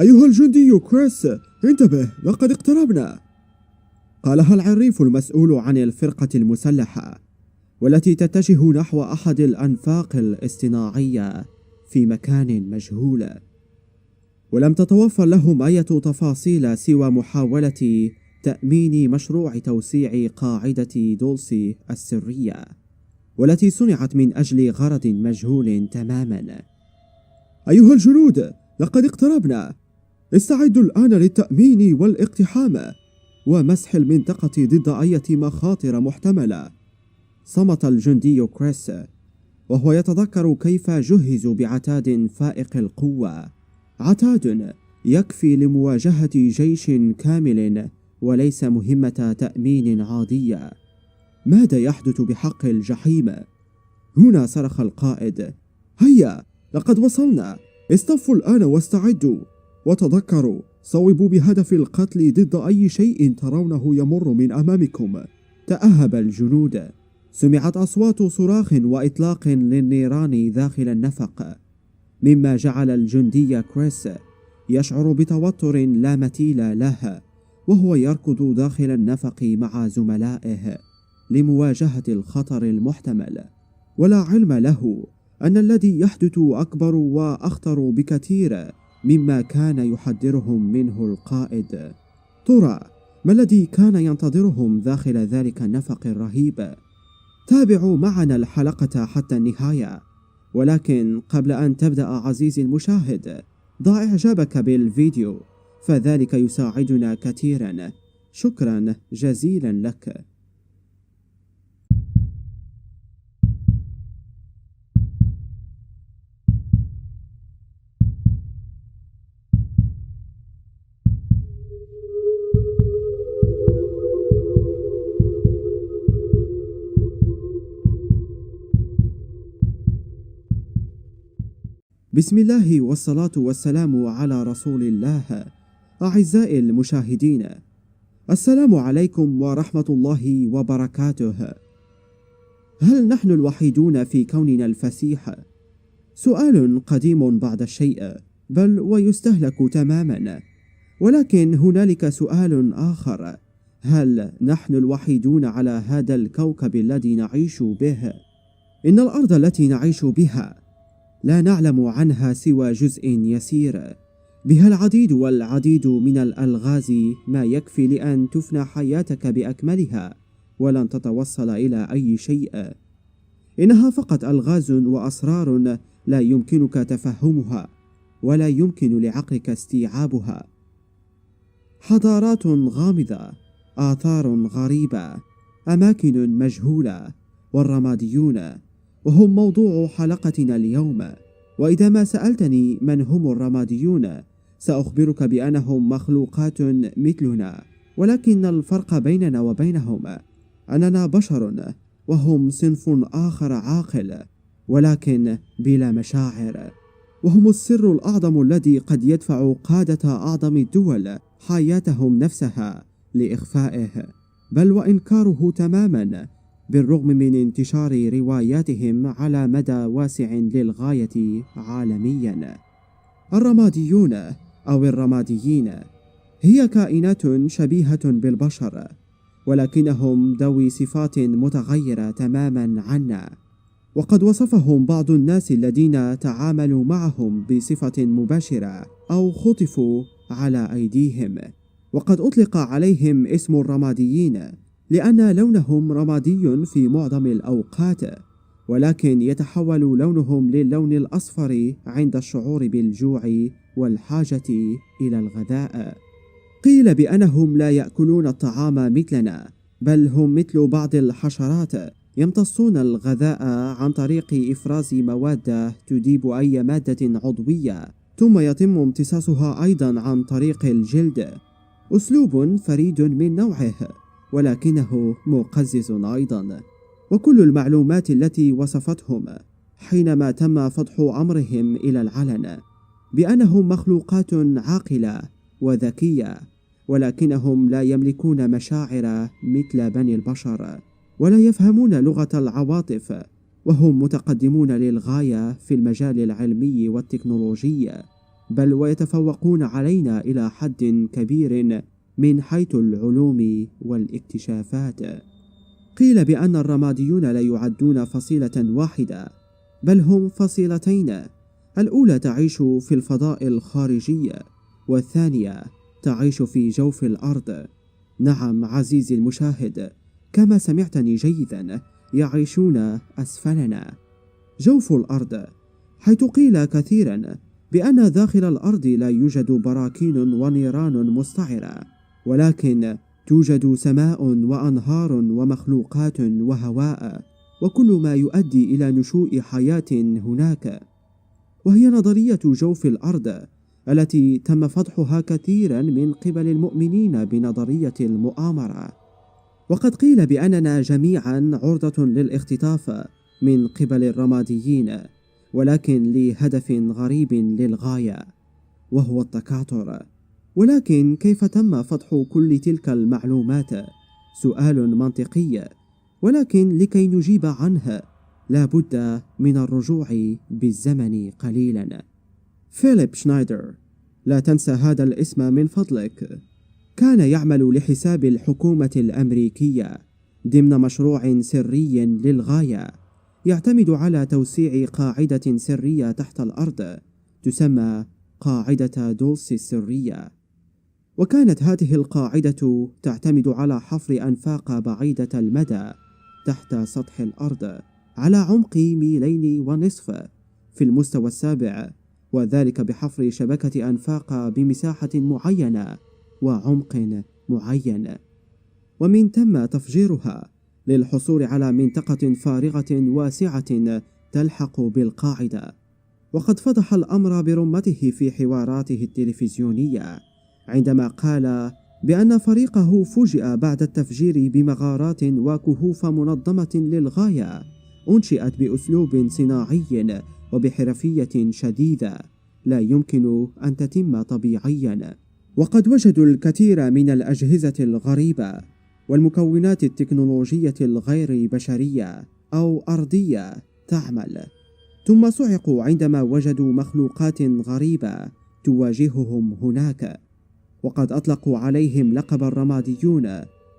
أيها الجندي كريس، انتبه، لقد اقتربنا. قالها العريف المسؤول عن الفرقة المسلحة، والتي تتجه نحو أحد الأنفاق الاصطناعية في مكان مجهول. ولم تتوفر لهم أي تفاصيل سوى محاولة تأمين مشروع توسيع قاعدة دولسي السرية، والتي صنعت من أجل غرض مجهول تماما. أيها الجنود، لقد اقتربنا. استعدوا الآن للتأمين والاقتحام ومسح المنطقة ضد أي مخاطر محتملة. صمت الجندي كريس وهو يتذكر كيف جهزوا بعتاد فائق القوة، عتاد يكفي لمواجهة جيش كامل وليس مهمة تأمين عادية. ماذا يحدث بحق الجحيم؟ هنا صرخ القائد: هيا، لقد وصلنا، اصطفوا الآن واستعدوا، وتذكروا، صوبوا بهدف القتل ضد أي شيء ترونه يمر من أمامكم. تأهب الجنود. سمعت أصوات صراخ وإطلاق للنيران داخل النفق، مما جعل الجندي كريس يشعر بتوتر لا مثيل له وهو يركض داخل النفق مع زملائه لمواجهة الخطر المحتمل، ولا علم له أن الذي يحدث أكبر وأخطر بكثير مما كان يحذرهم منه القائد. ترى ما الذي كان ينتظرهم داخل ذلك النفق الرهيب؟ تابعوا معنا الحلقة حتى النهاية، ولكن قبل أن تبدأ عزيزي المشاهد، ضع إعجابك بالفيديو فذلك يساعدنا كثيرا. شكرا جزيلا لك. بسم الله والصلاة والسلام على رسول الله. أعزائي المشاهدين، السلام عليكم ورحمة الله وبركاته. هل نحن الوحيدون في كوننا الفسيح؟ سؤال قديم بعض الشيء، بل ويستهلك تماما. ولكن هنالك سؤال آخر: هل نحن الوحيدون على هذا الكوكب الذي نعيش به؟ إن الأرض التي نعيش بها لا نعلم عنها سوى جزء يسير، بها العديد والعديد من الألغاز، ما يكفي لأن تفنى حياتك بأكملها ولن تتوصل إلى أي شيء. إنها فقط ألغاز وأسرار لا يمكنك تفهمها ولا يمكن لعقلك استيعابها. حضارات غامضة، آثار غريبة، أماكن مجهولة، والرماديون، وهم موضوع حلقتنا اليوم. وإذا ما سألتني من هم الرماديون، سأخبرك بأنهم مخلوقات مثلنا، ولكن الفرق بيننا وبينهم أننا بشر وهم صنف آخر عاقل ولكن بلا مشاعر، وهم السر الأعظم الذي قد يدفع قادة أعظم الدول حياتهم نفسها لإخفائه بل وإنكاره تماما، بالرغم من انتشار رواياتهم على مدى واسع للغاية عالميا. الرماديون أو الرماديين هي كائنات شبيهة بالبشر، ولكنهم ذوي صفات متغيرة تماما عنا. وقد وصفهم بعض الناس الذين تعاملوا معهم بصفة مباشرة أو خطفوا على أيديهم، وقد أطلق عليهم اسم الرماديين لأن لونهم رمادي في معظم الأوقات، ولكن يتحول لونهم للون الأصفر عند الشعور بالجوع والحاجة إلى الغذاء. قيل بأنهم لا يأكلون الطعام مثلنا، بل هم مثل بعض الحشرات يمتصون الغذاء عن طريق إفراز مواد تذيب أي مادة عضوية، ثم يتم امتصاصها أيضا عن طريق الجلد. أسلوب فريد من نوعه، ولكنه مقزز أيضا. وكل المعلومات التي وصفتهم حينما تم فتح أمرهم إلى العلن بأنهم مخلوقات عاقلة وذكية، ولكنهم لا يملكون مشاعر مثل بني البشر، ولا يفهمون لغة العواطف، وهم متقدمون للغاية في المجال العلمي والتكنولوجي، بل ويتفوقون علينا إلى حد كبير من حيث العلوم والاكتشافات. قيل بأن الرماديون لا يعدون فصيلة واحدة، بل هم فصيلتين، الأولى تعيش في الفضاء الخارجي، والثانية تعيش في جوف الأرض. نعم عزيزي المشاهد، كما سمعتني جيدا، يعيشون أسفلنا، جوف الأرض، حيث قيل كثيرا بأن داخل الأرض لا يوجد براكين ونيران مستعرة، ولكن توجد سماء وأنهار ومخلوقات وهواء، وكل ما يؤدي إلى نشوء حياة هناك. وهي نظرية جوف الأرض التي تم فتحها كثيرا من قبل المؤمنين بنظرية المؤامرة. وقد قيل بأننا جميعا عرضة للاختطاف من قبل الرماديين، ولكن لهدف غريب للغاية، وهو التكاثر. ولكن كيف تم فتح كل تلك المعلومات؟ سؤال منطقي، ولكن لكي نجيب عنه لا بد من الرجوع بالزمن قليلا. فيليب شنايدر، لا تنسى هذا الاسم من فضلك، كان يعمل لحساب الحكومة الأمريكية ضمن مشروع سري للغاية يعتمد على توسيع قاعدة سرية تحت الأرض تسمى قاعدة دولسي السرية. وكانت هذه القاعدة تعتمد على حفر أنفاق بعيدة المدى تحت سطح الأرض على عمق 2.5 ميل في المستوى السابع، وذلك بحفر شبكة أنفاق بمساحة معينة وعمق معين، ومن تم تفجيرها للحصول على منطقة فارغة واسعة تلحق بالقاعدة. وقد فضح الأمر برمته في حواراته التلفزيونية عندما قال بأن فريقه فوجئ بعد التفجير بمغارات وكهوف منظمة للغاية أنشئت بأسلوب صناعي وبحرفية شديدة لا يمكن أن تتم طبيعيا. وقد وجدوا الكثير من الأجهزة الغريبة والمكونات التكنولوجية الغير بشرية أو أرضية تعمل، ثم صعقوا عندما وجدوا مخلوقات غريبة تواجههم هناك، وقد أطلقوا عليهم لقب الرماديون.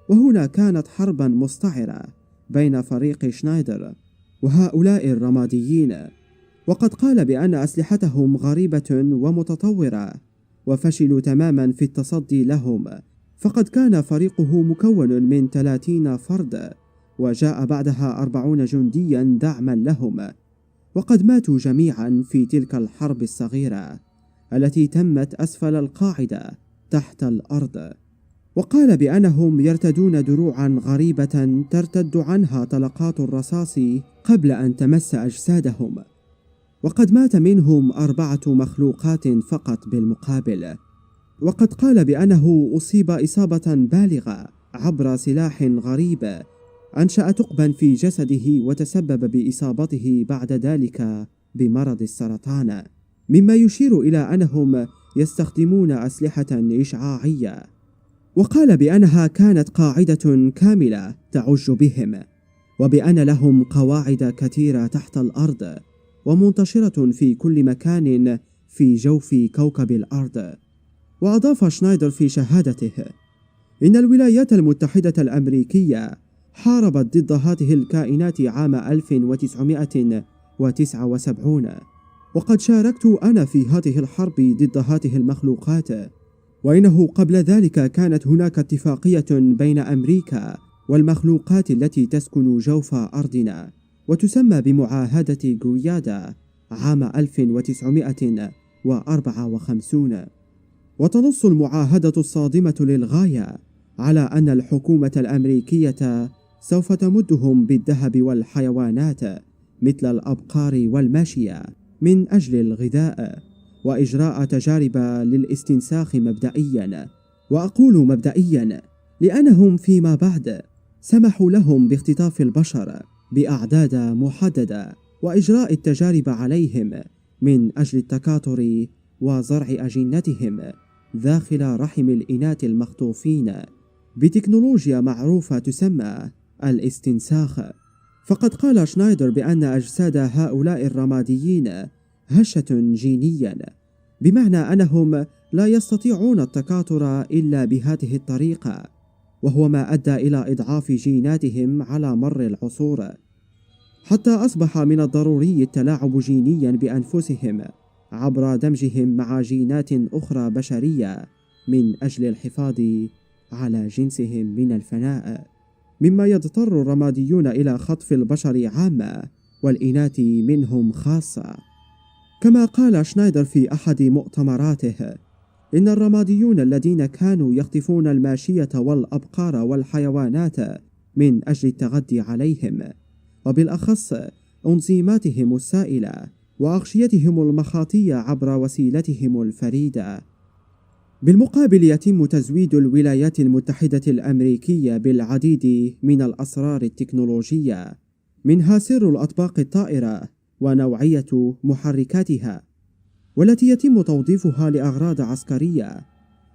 وهنا كانت حربا مستعرة بين فريق شنايدر وهؤلاء الرماديين، وقد قال بأن أسلحتهم غريبة ومتطورة وفشلوا تماما في التصدي لهم، فقد كان فريقه مكون من 30 فرد، وجاء بعدها 40 جنديا دعما لهم، وقد ماتوا جميعا في تلك الحرب الصغيرة التي تمت أسفل القاعدة تحت الأرض. وقال بأنهم يرتدون دروعا غريبة ترتد عنها طلقات الرصاص قبل أن تمس أجسادهم، وقد مات منهم 4 مخلوقات فقط بالمقابل. وقد قال بأنه أصيب إصابة بالغة عبر سلاح غريب أنشأ ثقبا في جسده وتسبب بإصابته بعد ذلك بمرض السرطان، مما يشير إلى أنهم يستخدمون أسلحة إشعاعية. وقال بأنها كانت قاعدة كاملة تعج بهم، وبأن لهم قواعد كثيرة تحت الأرض ومنتشرة في كل مكان في جوف كوكب الأرض. وأضاف شنايدر في شهادته إن الولايات المتحدة الأمريكية حاربت ضد هذه الكائنات عام 1979، وقد شاركت أنا في هذه الحرب ضد هذه المخلوقات. وإنه قبل ذلك كانت هناك اتفاقية بين أمريكا والمخلوقات التي تسكن جوف أرضنا وتسمى بمعاهدة غويادا عام 1954. وتنص المعاهدة الصادمة للغاية على أن الحكومة الأمريكية سوف تمدهم بالذهب والحيوانات مثل الأبقار والماشية من أجل الغذاء وإجراء تجارب للاستنساخ مبدئيا. وأقول مبدئيا لأنهم فيما بعد سمحوا لهم باختطاف البشر بأعداد محددة وإجراء التجارب عليهم من أجل التكاثر وزرع أجنتهم داخل رحم الإناث المخطوفين بتكنولوجيا معروفة تسمى الاستنساخ. فقد قال شنايدر بأن أجساد هؤلاء الرماديين هشة جينيا بمعنى أنهم لا يستطيعون التكاثر إلا بهذه الطريقة، وهو ما أدى إلى إضعاف جيناتهم على مر العصور، حتى أصبح من الضروري التلاعب جينيا بأنفسهم عبر دمجهم مع جينات أخرى بشرية من أجل الحفاظ على جنسهم من الفناء، مما يضطر الرماديون إلى خطف البشر عامة والإناث منهم خاصة. كما قال شنايدر في أحد مؤتمراته: إن الرماديون الذين كانوا يخطفون الماشية والأبقار والحيوانات من أجل التغذي عليهم، وبالأخص أنظيماتهم السائلة وأغشيتهم المخاطية عبر وسيلتهم الفريدة. بالمقابل يتم تزويد الولايات المتحدة الأمريكية بالعديد من الأسرار التكنولوجية، منها سر الأطباق الطائرة ونوعية محركاتها، والتي يتم توظيفها لأغراض عسكرية.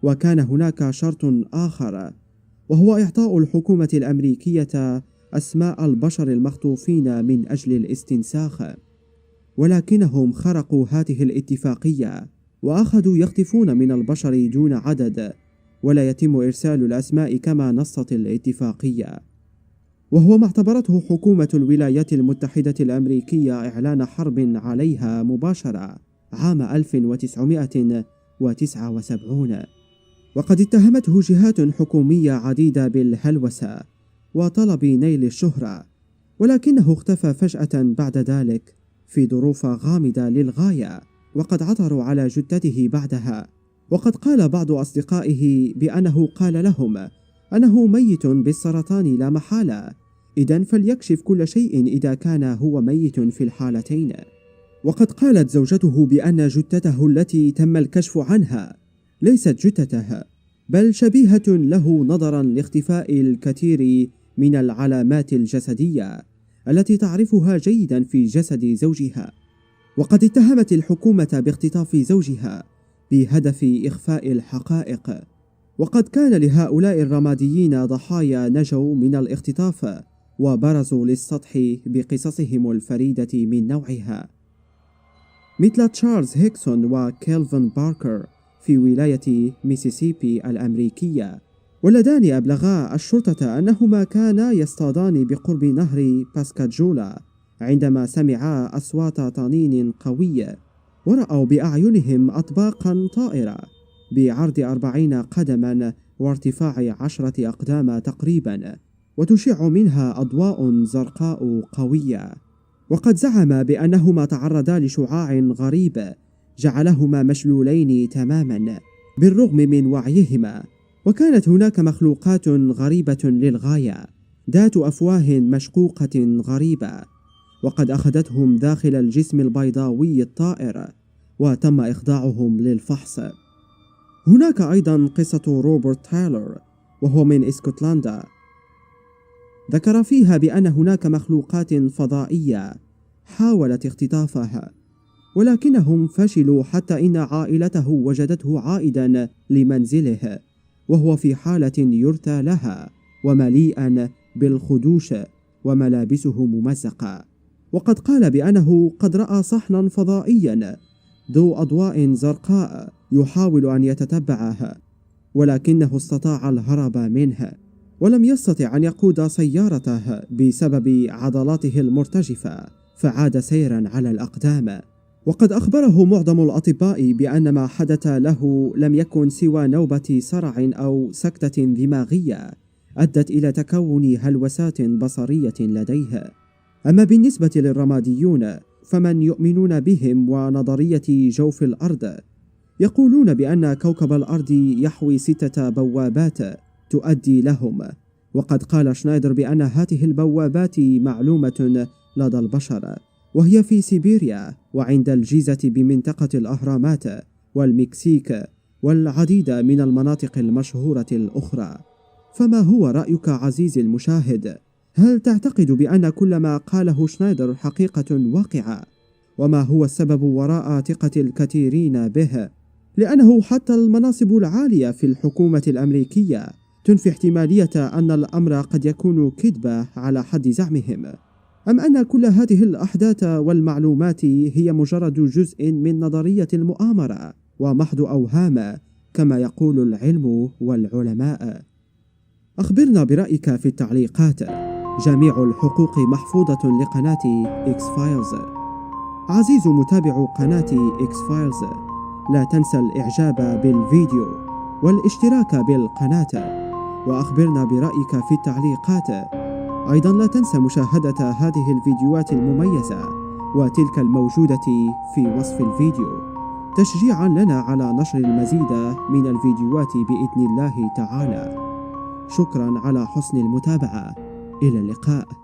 وكان هناك شرط آخر، وهو إعطاء الحكومة الأمريكية أسماء البشر المخطوفين من أجل الاستنساخ، ولكنهم خرقوا هذه الاتفاقية وأخذوا يخطفون من البشر دون عدد، ولا يتم إرسال الأسماء كما نصت الاتفاقية، وهو ما اعتبرته حكومة الولايات المتحدة الأمريكية إعلان حرب عليها مباشرة عام 1979. وقد اتهمته جهات حكومية عديدة بالهلوسة وطلب نيل الشهرة، ولكنه اختفى فجأة بعد ذلك في ظروف غامضة للغاية، وقد عثروا على جثته بعدها. وقد قال بعض أصدقائه بأنه قال لهم أنه ميت بالسرطان لا محالة، إذن فليكشف كل شيء إذا كان هو ميت في الحالتين. وقد قالت زوجته بأن جثته التي تم الكشف عنها ليست جثته، بل شبيهة له نظرا لاختفاء الكثير من العلامات الجسدية التي تعرفها جيدا في جسد زوجها. وقد اتهمت الحكومة باختطاف زوجها بهدف إخفاء الحقائق، وقد كان لهؤلاء الرماديين ضحايا نجوا من الاختطاف وبرزوا للسطح بقصصهم الفريدة من نوعها، مثل تشارلز هيكسون وكيلفن باركر في ولاية ميسيسيبي الأمريكية، واللذان أبلغا الشرطة أنهما كانا يصطادان بقرب نهر باسكاجولا عندما سمعا أصوات طنين قوي، ورأوا بأعينهم أطباقا طائرة بعرض 40 قدما وارتفاع 10 أقدام تقريبا، وتشع منها أضواء زرقاء قوية. وقد زعم بأنهما تعرضا لشعاع غريب جعلهما مشلولين تماما بالرغم من وعيهما، وكانت هناك مخلوقات غريبة للغاية ذات أفواه مشقوقة غريبة، وقد أخذتهم داخل الجسم البيضاوي الطائر وتم إخضاعهم للفحص. هناك أيضا قصة روبرت تايلر وهو من اسكتلندا، ذكر فيها بأن هناك مخلوقات فضائية حاولت اختطافها، ولكنهم فشلوا حتى إن عائلته وجدته عائدا لمنزله وهو في حالة يرثى لها ومليئا بالخدوش وملابسه ممزقة. وقد قال بأنه قد رأى صحنا فضائيا ذو أضواء زرقاء يحاول أن يتتبعها، ولكنه استطاع الهرب منه، ولم يستطع أن يقود سيارته بسبب عضلاته المرتجفة، فعاد سيرا على الأقدام. وقد أخبره معظم الأطباء بأن ما حدث له لم يكن سوى نوبة صرع أو سكتة دماغية أدت إلى تكون هلوسات بصرية لديه. أما بالنسبة للرماديون فمن يؤمنون بهم ونظرية جوف الأرض يقولون بأن كوكب الأرض يحوي 6 بوابات تؤدي لهم، وقد قال شنايدر بأن هذه البوابات معلومة لدى البشر، وهي في سيبيريا وعند الجيزة بمنطقة الأهرامات والمكسيك والعديد من المناطق المشهورة الأخرى. فما هو رأيك عزيزي المشاهد؟ هل تعتقد بأن كل ما قاله شنايدر حقيقة واقعة؟ وما هو السبب وراء ثقة الكثيرين به؟ لأنه حتى المناصب العالية في الحكومة الأمريكية تنفي احتمالية أن الأمر قد يكون كذبة على حد زعمهم، أم أن كل هذه الأحداث والمعلومات هي مجرد جزء من نظرية المؤامرة ومحض أوهام كما يقول العلم والعلماء. أخبرنا برأيك في التعليقات. جميع الحقوق محفوظة لقناة إكس فايلز. عزيز متابع قناة إكس فايلز، لا تنسى الإعجاب بالفيديو والاشتراك بالقناة، وأخبرنا برأيك في التعليقات. أيضا لا تنسى مشاهدة هذه الفيديوهات المميزة وتلك الموجودة في وصف الفيديو تشجيعا لنا على نشر المزيد من الفيديوهات بإذن الله تعالى. شكرا على حسن المتابعة. إلى اللقاء.